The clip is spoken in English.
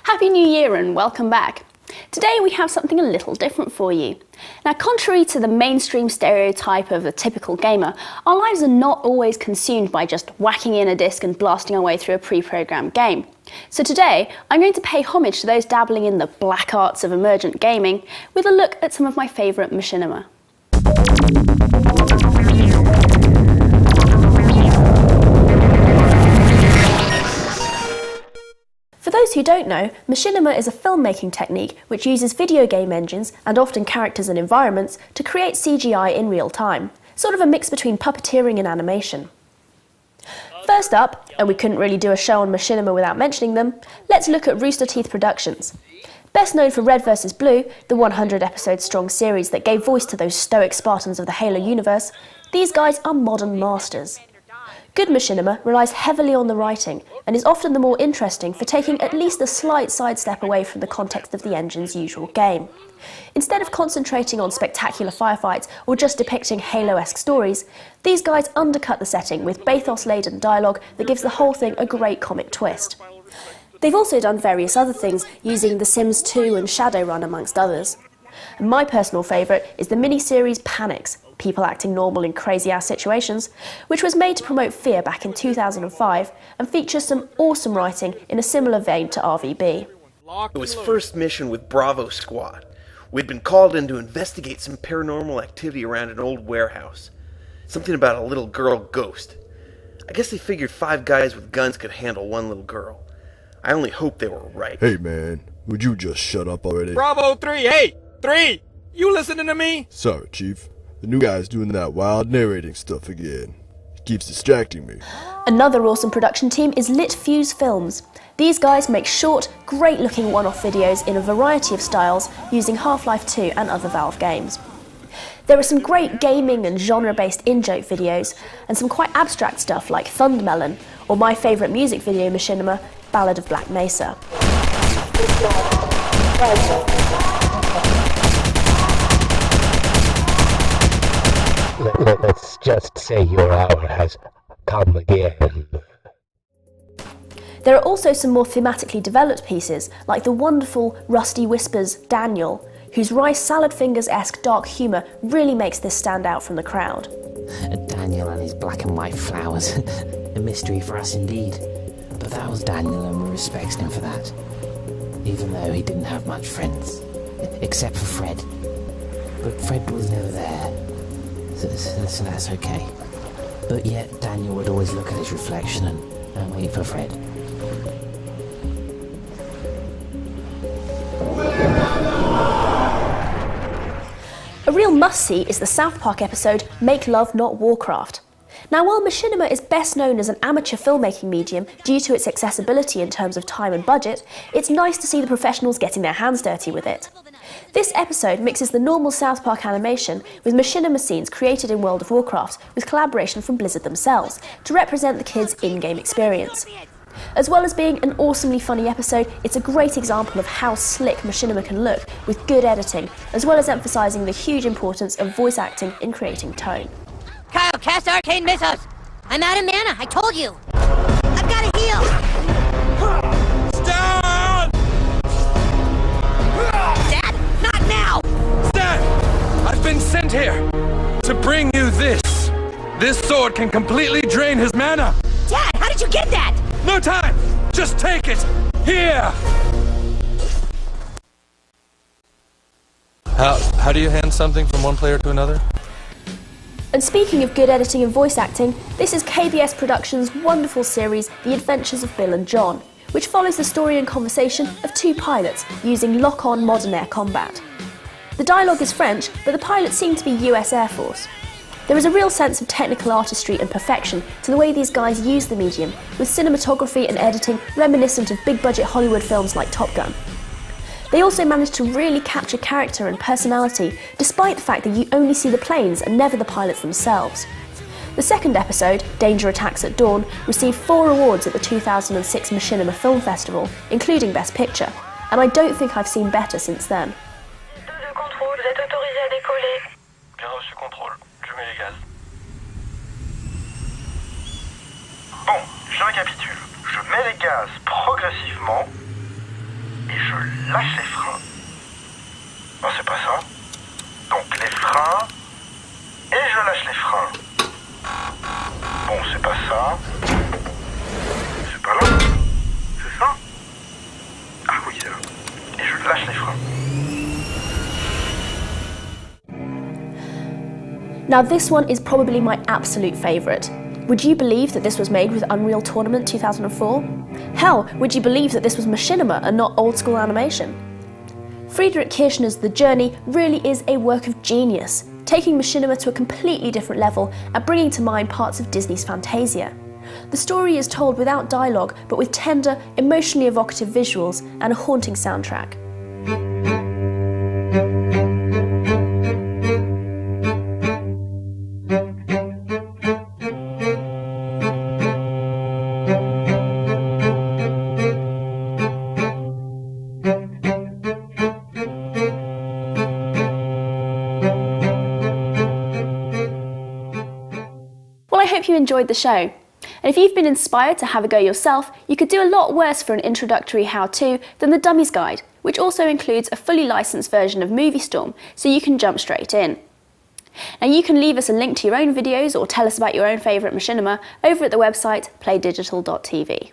Happy New Year and welcome back. Today we have something a little different for you. Now, contrary to the mainstream stereotype of a typical gamer, our lives are not always consumed by just whacking in a disc and blasting our way through a pre-programmed game. So today, I'm going to pay homage to those dabbling in the black arts of emergent gaming with a look at some of my favourite machinima. For those who don't know, machinima is a filmmaking technique which uses video game engines, and often characters and environments, to create CGI in real time, sort of a mix between puppeteering and animation. First up, and we couldn't really do a show on machinima without mentioning them, let's look at Rooster Teeth Productions. Best known for Red vs. Blue, the 100-episode strong series that gave voice to those stoic Spartans of the Halo universe, these guys are modern masters. Good machinima relies heavily on the writing, and is often the more interesting for taking at least a slight sidestep away from the context of the engine's usual game. Instead of concentrating on spectacular firefights or just depicting Halo-esque stories, these guys undercut the setting with bathos-laden dialogue that gives the whole thing a great comic twist. They've also done various other things, using The Sims 2 and Shadowrun amongst others. And my personal favourite is the mini-series Panics, People Acting Normal in Crazy-Ass Situations, which was made to promote fear back in 2005 and features some awesome writing in a similar vein to RVB. It was first mission with Bravo Squad. We'd been called in to investigate some paranormal activity around an old warehouse. Something about a little girl ghost. I guess they figured 5 guys with guns could handle one little girl. I only hope they were right. Hey man, would you just shut up already? Bravo 3, hey! 3! You listening to me? Sorry, Chief. The new guy's doing that wild narrating stuff again. It keeps distracting me. Another awesome production team is Lit Fuse Films. These guys make short, great-looking one-off videos in a variety of styles using Half-Life 2 and other Valve games. There are some great gaming and genre-based in-joke videos, and some quite abstract stuff like Thundermelon, or my favourite music video machinima, Ballad of Black Mesa. Let's just say your hour has come again. There are also some more thematically developed pieces, like the wonderful Rusty Whispers' Daniel, whose rice salad fingers-esque dark humour really makes this stand out from the crowd. Daniel and his black and white flowers. A mystery for us indeed. But that was Daniel, and we respect him for that. Even though he didn't have much friends. Except for Fred. But Fred was never there. So that's okay. But yet, Daniel would always look at his reflection and wait for Fred. A real must-see is the South Park episode Make Love Not Warcraft. Now, while machinima is best known as an amateur filmmaking medium due to its accessibility in terms of time and budget, it's nice to see the professionals getting their hands dirty with it. This episode mixes the normal South Park animation with machinima scenes created in World of Warcraft with collaboration from Blizzard themselves to represent the kids' in-game experience. As well as being an awesomely funny episode, it's a great example of how slick machinima can look with good editing, as well as emphasising the huge importance of voice acting in creating tone. Kyle, cast arcane missiles! I'm out of mana, I told you! I've got to heal! Stand! Dad, not now! Stand! I've been sent here to bring you this. This sword can completely drain his mana. Dad, how did you get that? No time! Just take it! Here! How do you hand something from one player to another? And speaking of good editing and voice acting, this is KBS Productions' wonderful series, The Adventures of Bill and John, which follows the story and conversation of 2 pilots using lock-on modern air combat. The dialogue is French, but the pilots seem to be US Air Force. There is a real sense of technical artistry and perfection to the way these guys use the medium, with cinematography and editing reminiscent of big-budget Hollywood films like Top Gun. They also managed to really capture character and personality, despite the fact that you only see the planes and never the pilots themselves. The second episode, Danger Attacks at Dawn, received 4 awards at the 2006 Machinima Film Festival, including Best Picture, and I don't think I've seen better since then. Bon, je récapitule. Je mets les gaz progressivement. et je lâche les freins. Non, c'est pas ça. Donc les freins et je lâche les freins. Bon, c'est pas ça. C'est pas là. C'est ça? Ah oui, c'est là. Et je lâche les freins. Now this one is probably my absolute favourite. Would you believe that this was made with Unreal Tournament 2004? Hell, would you believe that this was Machinima and not old school animation? Friedrich Kirchner's The Journey really is a work of genius, taking Machinima to a completely different level and bringing to mind parts of Disney's Fantasia. The story is told without dialogue, but with tender, emotionally evocative visuals and a haunting soundtrack. Well, I hope you enjoyed the show. And if you've been inspired to have a go yourself, you could do a lot worse for an introductory how-to than the Dummies Guide, which also includes a fully licensed version of Movie Storm, so you can jump straight in. Now you can leave us a link to your own videos or tell us about your own favourite machinima over at the website playdigital.tv.